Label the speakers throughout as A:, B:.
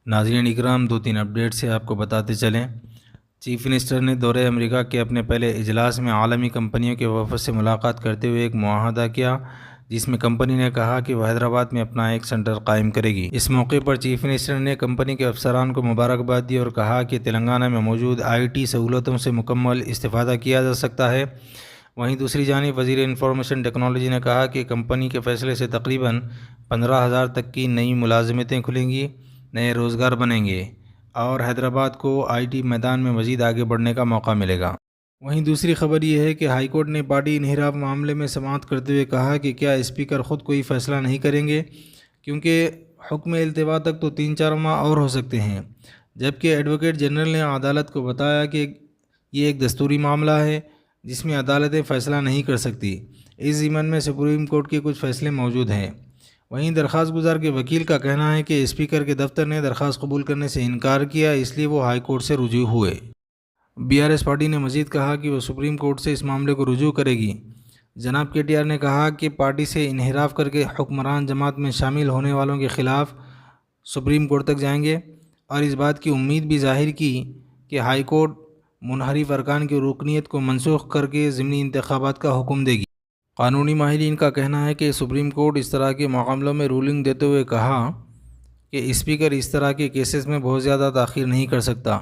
A: ناظرین اکرام، 2-3 اپڈیٹ سے آپ کو بتاتے چلیں۔ چیف منسٹر نے دورہ امریکہ کے اپنے پہلے اجلاس میں عالمی کمپنیوں کے وفد سے ملاقات کرتے ہوئے ایک معاہدہ کیا، جس میں کمپنی نے کہا کہ وہ حیدرآباد میں اپنا ایک سینٹر قائم کرے گی۔ اس موقع پر چیف منسٹر نے کمپنی کے افسران کو مبارکباد دی اور کہا کہ تلنگانہ میں موجود IT سہولتوں سے مکمل استفادہ کیا جا سکتا ہے۔ وہیں دوسری جانب وزیر انفارمیشن ٹیکنالوجی نے کہا کہ کمپنی کے فیصلے سے تقریباً 15,000 تک کی نئی ملازمتیں کھلیں گی، نئے روزگار بنیں گے اور حیدرآباد کو IT میدان میں مزید آگے بڑھنے کا موقع ملے گا۔ وہیں دوسری خبر یہ ہے کہ ہائی کورٹ نے پارٹی انحراف معاملے میں سماعت کرتے ہوئے کہا کہ کیا اسپیکر خود کوئی فیصلہ نہیں کریں گے، کیونکہ حکم التوا تک تو 3-4 ماہ اور ہو سکتے ہیں، جبکہ ایڈوکیٹ جنرل نے عدالت کو بتایا کہ یہ ایک دستوری معاملہ ہے جس میں عدالتیں فیصلہ نہیں کر سکتی۔ اس ضمن میں سپریم کورٹ کے کچھ فیصلے موجود ہیں۔ وہیں درخواست گزار کے وکیل کا کہنا ہے کہ اسپیکر کے دفتر نے درخواست قبول کرنے سے انکار کیا، اس لیے وہ ہائی کورٹ سے رجوع ہوئے۔ BRS پارٹی نے مزید کہا کہ وہ سپریم کورٹ سے اس معاملے کو رجوع کرے گی۔ جناب KTR نے کہا کہ پارٹی سے انحراف کر کے حکمران جماعت میں شامل ہونے والوں کے خلاف سپریم کورٹ تک جائیں گے، اور اس بات کی امید بھی ظاہر کی کہ ہائی کورٹ منحرف ارکان کی رکنیت کو منسوخ کر کے ضمنی انتخابات کا حکم دے گی۔ قانونی ماہرین کا کہنا ہے کہ سپریم کورٹ اس طرح کے معاملوں میں رولنگ دیتے ہوئے کہا کہ اسپیکر اس طرح کے کیسز میں بہت زیادہ تاخیر نہیں کر سکتا۔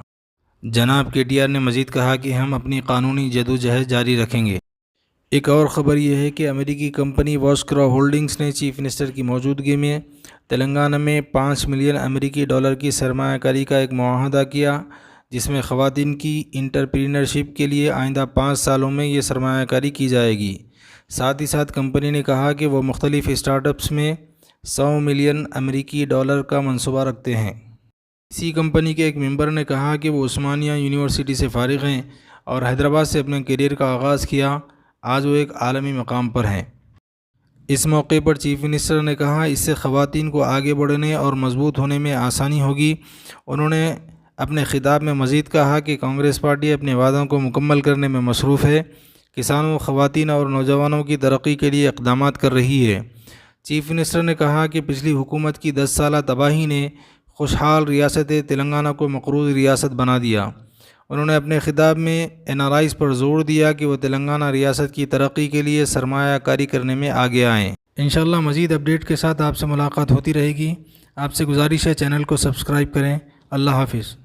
A: جناب KTR نے مزید کہا کہ ہم اپنی قانونی جدوجہد جاری رکھیں گے۔ ایک اور خبر یہ ہے کہ امریکی کمپنی واسکرا ہولڈنگز نے چیف منسٹر کی موجودگی میں تلنگانہ میں $5 ملین کی سرمایہ کاری کا ایک معاہدہ کیا، جس میں خواتین کی انٹرپرینرشپ کے لیے آئندہ 5 سالوں میں یہ سرمایہ کاری کی جائے گی۔ ساتھ ہی ساتھ کمپنی نے کہا کہ وہ مختلف اسٹارٹ اپس میں $100 ملین کا منصوبہ رکھتے ہیں۔ اسی کمپنی کے ایک ممبر نے کہا کہ وہ عثمانیہ یونیورسٹی سے فارغ ہیں اور حیدرآباد سے اپنے کیریئر کا آغاز کیا، آج وہ ایک عالمی مقام پر ہیں۔ اس موقع پر چیف منسٹر نے کہا اس سے خواتین کو آگے بڑھنے اور مضبوط ہونے میں آسانی ہوگی۔ انہوں نے اپنے خطاب میں مزید کہا کہ کانگریس پارٹی اپنے وعدوں کو مکمل کرنے میں مصروف ہے، کسانوں، خواتین اور نوجوانوں کی ترقی کے لیے اقدامات کر رہی ہے۔ چیف منسٹر نے کہا کہ پچھلی حکومت کی 10 سالہ تباہی نے خوشحال ریاست تلنگانہ کو مقروض ریاست بنا دیا۔ انہوں نے اپنے خطاب میں NRIs پر زور دیا کہ وہ تلنگانہ ریاست کی ترقی کے لیے سرمایہ کاری کرنے میں آگے آئیں۔ انشاءاللہ مزید اپڈیٹ کے ساتھ آپ سے ملاقات ہوتی رہے گی۔ آپ سے گزارش ہے چینل کو سبسکرائب کریں۔ اللہ حافظ۔